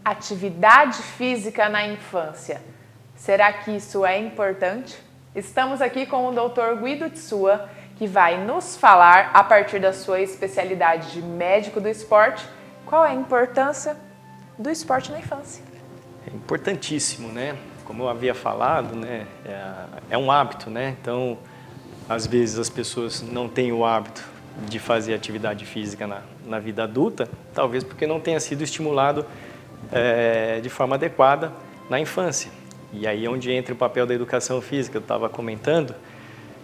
Atividade física na infância. Será que isso é importante? Estamos aqui com o Dr. Guido Tsuya, que vai nos falar, a partir da sua especialidade de médico do esporte, qual é a importância do esporte na infância. É importantíssimo, né? Como eu havia falado, né? É um hábito, né? Então, às vezes as pessoas não têm o hábito de fazer atividade física na vida adulta, talvez porque não tenha sido estimulado de forma adequada na infância. E aí é onde entra o papel da educação física. Eu estava comentando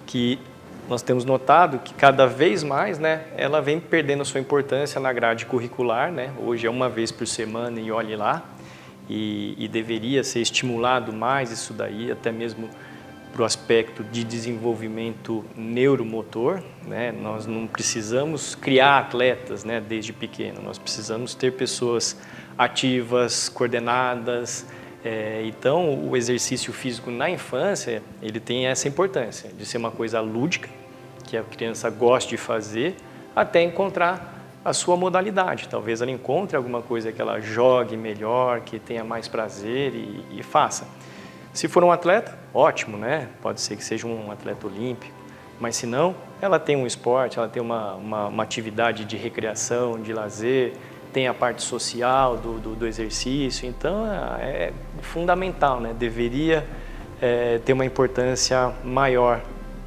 que nós temos notado que cada vez mais, né, ela vem perdendo sua importância na grade curricular, né? Hoje é uma vez por semana e olhe lá, e deveria ser estimulado mais isso daí, até mesmo para o aspecto de desenvolvimento neuromotor, né? Nós não precisamos criar atletas, né, desde pequeno, nós precisamos ter pessoas ativas, coordenadas. Então, o exercício físico na infância, ele tem essa importância de ser uma coisa lúdica, que a criança goste de fazer, até encontrar a sua modalidade. Talvez ela encontre alguma coisa que ela jogue melhor, que tenha mais prazer e faça. Se for um atleta, ótimo, né? Pode ser que seja um atleta olímpico, mas se não, ela tem um esporte, ela tem uma atividade de recreação, de lazer, tem a parte social do exercício, então é fundamental, né? Deveria ter uma importância maior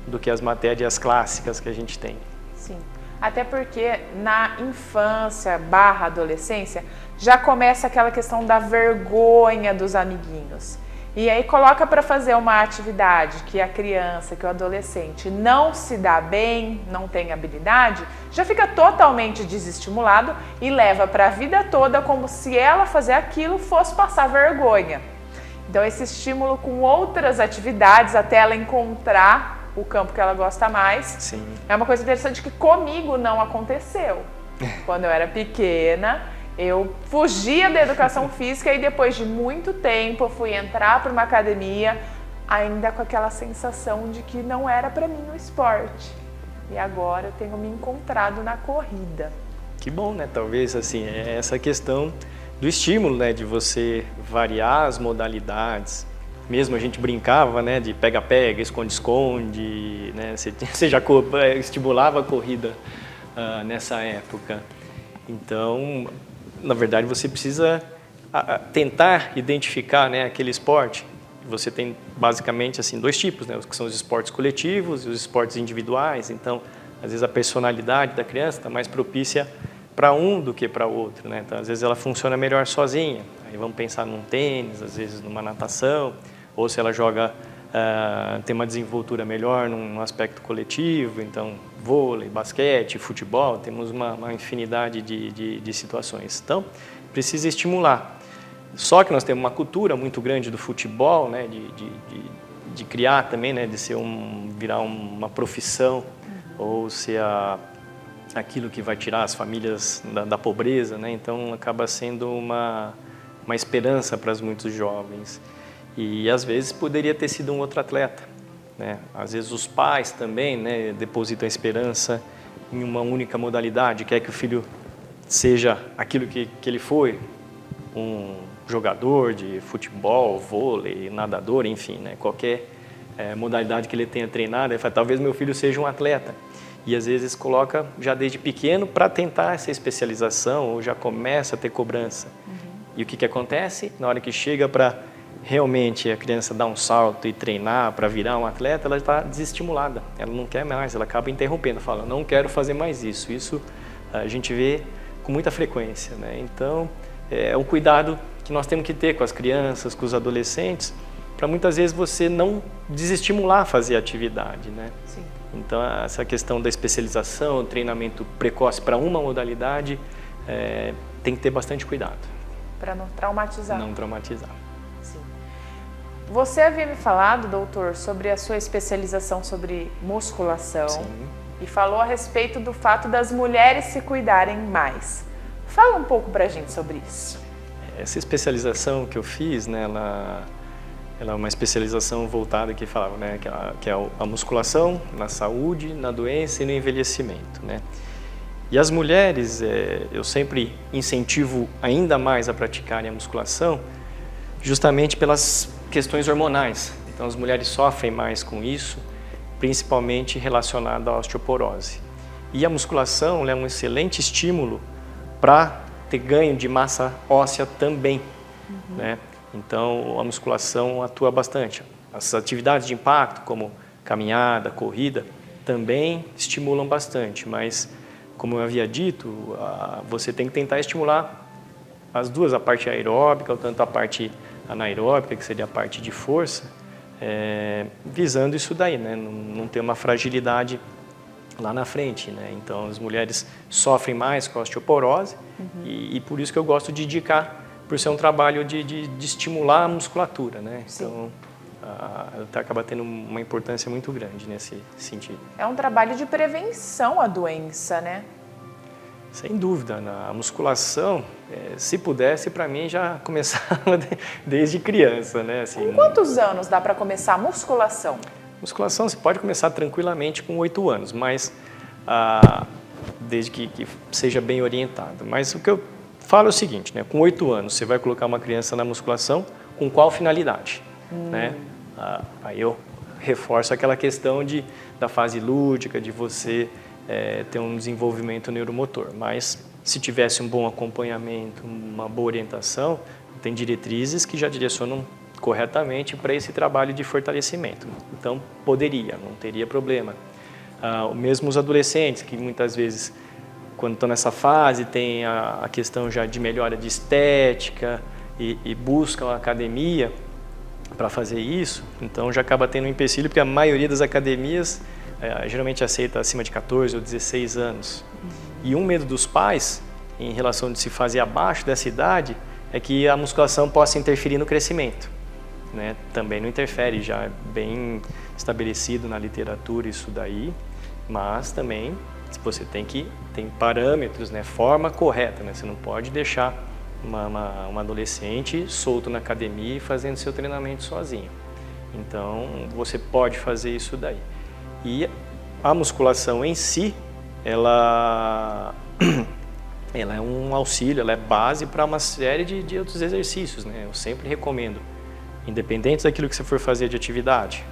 do que as matérias clássicas que a gente tem. Sim, até porque na infância / adolescência já começa aquela questão da vergonha dos amiguinhos. E aí coloca para fazer uma atividade que a criança, que o adolescente não se dá bem, não tem habilidade, já fica totalmente desestimulado e leva para a vida toda como se ela fazer aquilo fosse passar vergonha. Então esse estímulo com outras atividades até ela encontrar o campo que ela gosta mais. Sim. É uma coisa interessante que comigo não aconteceu. Quando eu era pequena, eu fugia da educação física e depois de muito tempo eu fui entrar para uma academia ainda com aquela sensação de que não era para mim o esporte. E agora eu tenho me encontrado na corrida. Que bom, né? Talvez assim, é essa questão do estímulo, né? De você variar as modalidades. Mesmo a gente brincava, né? De pega-pega, esconde-esconde, né? Você já estimulava a corrida nessa época. Então, na verdade, você precisa tentar identificar, né, aquele esporte. Você tem basicamente assim dois tipos, né, que são os esportes coletivos e os esportes individuais. Então, às vezes a personalidade da criança está mais propícia para um do que para o outro, né? Então, às vezes ela funciona melhor sozinha. Aí vamos pensar num tênis, às vezes numa natação, ou se ela joga tem uma desenvoltura melhor num aspecto coletivo, então vôlei, basquete, futebol, temos uma infinidade de situações. Então, precisa estimular. Só que nós temos uma cultura muito grande do futebol, né, de criar também, né, de ser virar uma profissão, ou ser aquilo que vai tirar as famílias da pobreza, né? Então acaba sendo uma esperança para muitos jovens. E às vezes poderia ter sido um outro atleta, né? Às vezes os pais também, né, depositam a esperança em uma única modalidade, quer que o filho seja aquilo que ele foi, um jogador de futebol, vôlei, nadador, enfim, né, qualquer modalidade que ele tenha treinado, ele fala, talvez meu filho seja um atleta. E às vezes coloca já desde pequeno para tentar essa especialização, ou já começa a ter cobrança. E o que acontece? Na hora que chega para realmente a criança dar um salto e treinar para virar um atleta, ela está desestimulada, ela não quer mais, ela acaba interrompendo, fala, não quero fazer mais isso. Isso a gente vê com muita frequência, né? Então, é um cuidado que nós temos que ter com as crianças, com os adolescentes, para muitas vezes você não desestimular a fazer atividade, né? Sim. Então, essa questão da especialização, treinamento precoce para uma modalidade, tem que ter bastante cuidado. Para não traumatizar. Não traumatizar. Sim. Você havia me falado, doutor, sobre a sua especialização sobre musculação. Sim. E falou a respeito do fato das mulheres se cuidarem mais. Fala um pouco pra gente sobre isso. Essa especialização que eu fiz, né, ela é uma especialização voltada que falava, né, que é a musculação na saúde, na doença e no envelhecimento, né? E as mulheres, eu sempre incentivo ainda mais a praticarem a musculação, justamente pelas questões hormonais. Então, as mulheres sofrem mais com isso, principalmente relacionado à osteoporose. E a musculação é um excelente estímulo para ter ganho de massa óssea também, né? Então, a musculação atua bastante. As atividades de impacto, como caminhada, corrida, também estimulam bastante, mas, como eu havia dito, você tem que tentar estimular as duas, a parte aeróbica, tanto a parte anaeróbica, que seria a parte de força, visando isso daí, né? Não ter uma fragilidade lá na frente, né? Então, as mulheres sofrem mais com a osteoporose e por isso que eu gosto de indicar, por ser um trabalho de estimular a musculatura, né? Então, acaba tendo uma importância muito grande nesse sentido. É um trabalho de prevenção à doença, né? Sem dúvida. Na musculação, se pudesse, para mim já começava desde criança, né? Assim, com quantos anos dá para começar a musculação? Musculação você pode começar tranquilamente com 8 anos, mas desde que seja bem orientado. Mas o que eu falo é o seguinte, né? Com 8 anos você vai colocar uma criança na musculação com qual finalidade? Né? Aí eu reforço aquela questão da fase lúdica, de você ter um desenvolvimento neuromotor. Mas se tivesse um bom acompanhamento, uma boa orientação, tem diretrizes que já direcionam corretamente para esse trabalho de fortalecimento. Então, não teria problema. Mesmo os adolescentes, que muitas vezes, quando estão nessa fase, tem a questão já de melhora de estética e buscam a academia para fazer isso, então já acaba tendo um empecilho, porque a maioria das academias geralmente aceita acima de 14 ou 16 anos. E um medo dos pais, em relação de se fazer abaixo dessa idade, é que a musculação possa interferir no crescimento. Né? Também não interfere, já é bem estabelecido na literatura isso daí, mas também você tem parâmetros, né? Forma correta, né? Você não pode deixar uma adolescente solto na academia e fazendo seu treinamento sozinho. Então, você pode fazer isso daí. E a musculação em si, ela é um auxílio, ela é base para uma série de outros exercícios, né? Eu sempre recomendo, independente daquilo que você for fazer de atividade,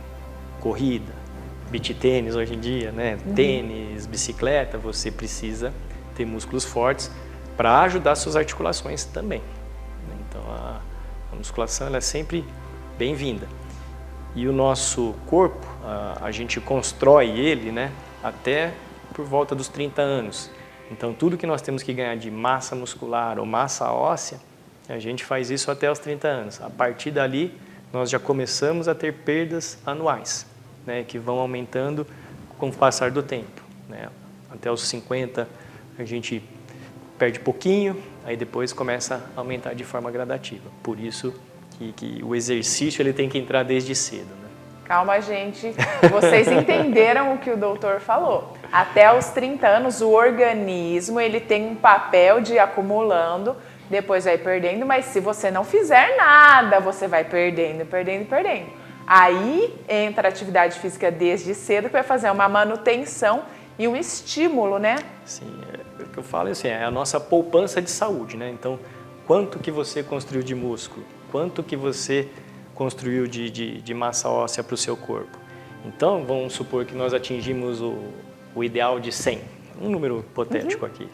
corrida, beach tênis hoje em dia, né? Tênis, bicicleta, você precisa ter músculos fortes para ajudar suas articulações também. Então, a musculação ela é sempre bem-vinda. E o nosso corpo, a gente constrói ele, né, até por volta dos 30 anos. Então, tudo que nós temos que ganhar de massa muscular ou massa óssea, a gente faz isso até os 30 anos. A partir dali, nós já começamos a ter perdas anuais, né, que vão aumentando com o passar do tempo. Né? Até os 50, a gente perde pouquinho, aí depois começa a aumentar de forma gradativa. Por isso que o exercício ele tem que entrar desde cedo. Né? Calma, gente. Vocês entenderam o que o doutor falou. Até os 30 anos, o organismo ele tem um papel de ir acumulando, depois vai perdendo, mas se você não fizer nada, você vai perdendo, perdendo, perdendo. Aí entra a atividade física desde cedo, que vai fazer uma manutenção e um estímulo, né? Sim, o que eu falo é assim, é a nossa poupança de saúde, né? Então, quanto que você construiu de músculo? Quanto que você construiu de massa óssea para o seu corpo? Então, vamos supor que nós atingimos o ideal de 100, um número hipotético aqui.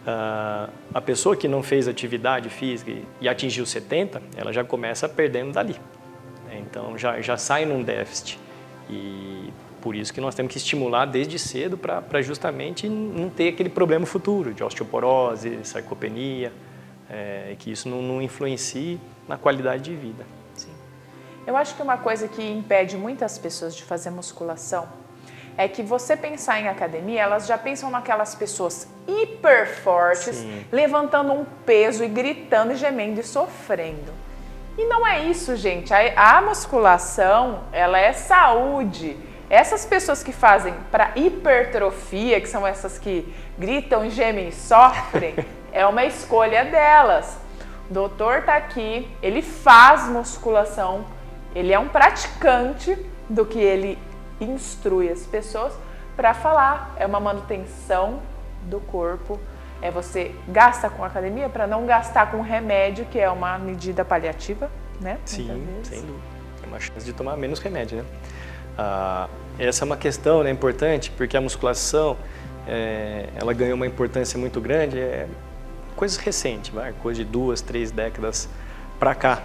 A pessoa que não fez atividade física e atingiu 70, ela já começa perdendo dali. Então, já sai num déficit. E por isso que nós temos que estimular desde cedo para justamente não ter aquele problema futuro de osteoporose, sarcopenia, que isso não influencie na qualidade de vida. Sim. Eu acho que uma coisa que impede muitas pessoas de fazer musculação é que você pensar em academia, elas já pensam naquelas pessoas hiper fortes, sim, levantando um peso e gritando, gemendo e sofrendo. E não é isso, gente. A musculação, ela é saúde. Essas pessoas que fazem para hipertrofia, que são essas que gritam, gemem e sofrem, é uma escolha delas. O doutor tá aqui, ele faz musculação, ele é um praticante do que ele instrui as pessoas para falar. É uma manutenção do corpo. Você gasta com academia para não gastar com remédio, que é uma medida paliativa, né? Sim, sem dúvida. É uma chance de tomar menos remédio, né? Essa é uma questão, né, importante, porque a musculação, ela ganhou uma importância muito grande, coisa recente, coisa de 2, 3 décadas para cá.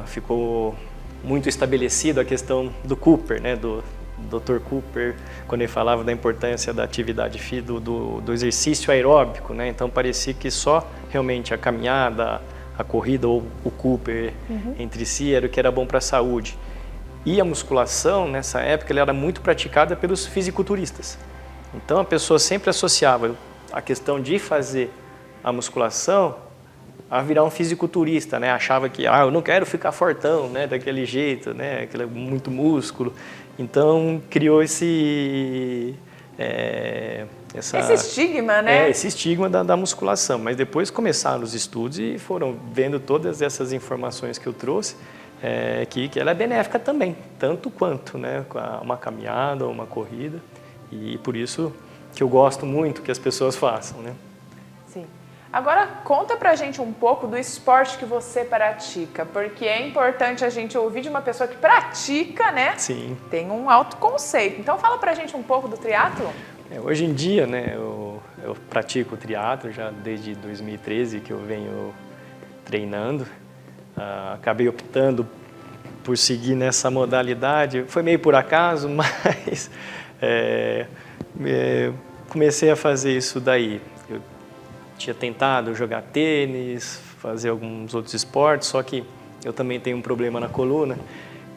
Ficou muito estabelecido a questão do Cooper, né, do Dr. Cooper, quando ele falava da importância da atividade física, do exercício aeróbico, né? Então parecia que só realmente a caminhada, a corrida ou o Cooper entre si era o que era bom para a saúde. E a musculação, nessa época, ela era muito praticada pelos fisiculturistas. Então a pessoa sempre associava a questão de fazer a musculação a virar um fisiculturista, né? Achava que eu não quero ficar fortão, né? Daquele jeito, né? Aquele muito músculo. Então criou esse estigma, né? Esse estigma da musculação. Mas depois começaram os estudos e foram vendo todas essas informações que eu trouxe, que ela é benéfica também, tanto quanto, né? Uma caminhada ou uma corrida. E por isso que eu gosto muito que as pessoas façam, né? Sim. Agora, conta pra gente um pouco do esporte que você pratica, porque é importante a gente ouvir de uma pessoa que pratica, né? Sim. Tem um alto conceito. Então, fala pra gente um pouco do triatlon. Hoje em dia, né, eu pratico triatlo já desde 2013 que eu venho treinando. Acabei optando por seguir nessa modalidade. Foi meio por acaso, mas comecei a fazer isso daí. Tinha tentado jogar tênis, fazer alguns outros esportes, só que eu também tenho um problema na coluna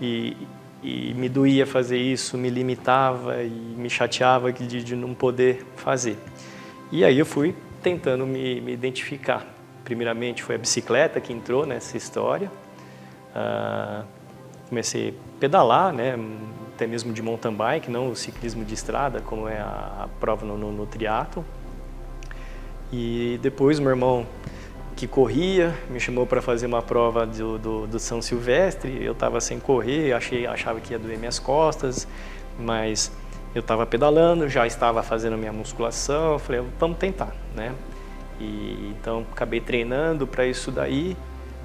e me doía fazer isso, me limitava e me chateava de não poder fazer. E aí eu fui tentando me identificar. Primeiramente foi a bicicleta que entrou nessa história. Comecei a pedalar, né, até mesmo de mountain bike, não o ciclismo de estrada, como é a prova no triatlo. E depois o meu irmão, que corria, me chamou para fazer uma prova do São Silvestre. Eu estava sem correr, achava que ia doer minhas costas, mas eu estava pedalando, já estava fazendo minha musculação. Falei, vamos tentar, né? E então acabei treinando para isso daí.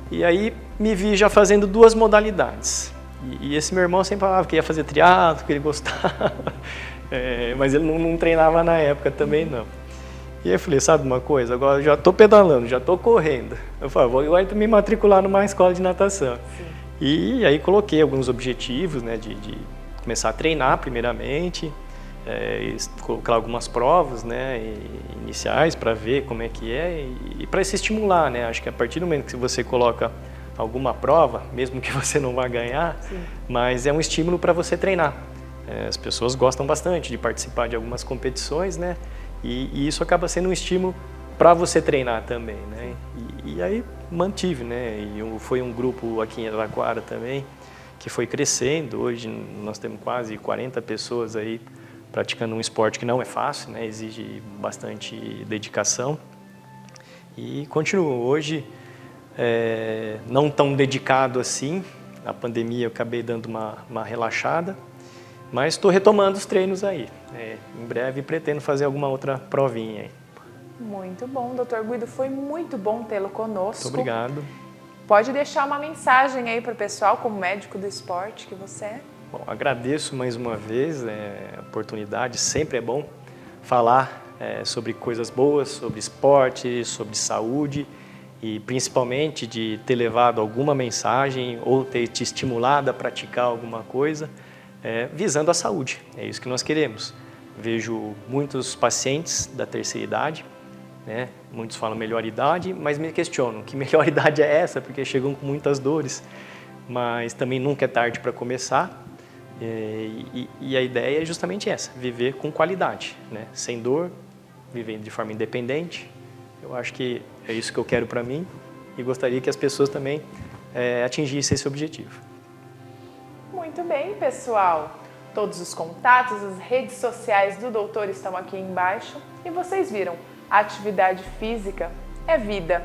E aí me vi já fazendo 2 modalidades. E esse meu irmão sempre falava que ia fazer triatlo, que ele gostava, mas ele não treinava na época também não. E aí eu falei, sabe uma coisa, agora eu já estou pedalando, já estou correndo. Eu falei, vou agora me matricular numa escola de natação. Sim. E aí coloquei alguns objetivos, né, de começar a treinar primeiramente, colocar algumas provas, né, iniciais para ver como é que é e para se estimular, né. Acho que a partir do momento que você coloca alguma prova, mesmo que você não vá ganhar, sim, mas é um estímulo para você treinar. As pessoas gostam bastante de participar de algumas competições, né. E isso acaba sendo um estímulo para você treinar também, né? E aí mantive, né? E foi um grupo aqui em Araraquara também que foi crescendo. Hoje nós temos quase 40 pessoas aí praticando um esporte que não é fácil, né? Exige bastante dedicação. E continuo hoje não tão dedicado assim. Na pandemia eu acabei dando uma relaxada. Mas estou retomando os treinos aí. Em breve pretendo fazer alguma outra provinha aí. Muito bom, Dr. Guido. Foi muito bom tê-lo conosco. Muito obrigado. Pode deixar uma mensagem aí para o pessoal, como médico do esporte que você é. Bom, agradeço mais uma vez a oportunidade. Sempre é bom falar sobre coisas boas, sobre esporte, sobre saúde e principalmente de ter levado alguma mensagem ou ter te estimulado a praticar alguma coisa. Visando a saúde, é isso que nós queremos. Vejo muitos pacientes da terceira idade, né? Muitos falam melhor idade, mas me questionam que melhor idade é essa, porque chegam com muitas dores, mas também nunca é tarde para começar. E a ideia é justamente essa, viver com qualidade, né? Sem dor, vivendo de forma independente. Eu acho que é isso que eu quero para mim e gostaria que as pessoas também atingissem esse objetivo. Muito bem, pessoal. Todos os contatos, as redes sociais do doutor estão aqui embaixo. E vocês viram, a atividade física é vida.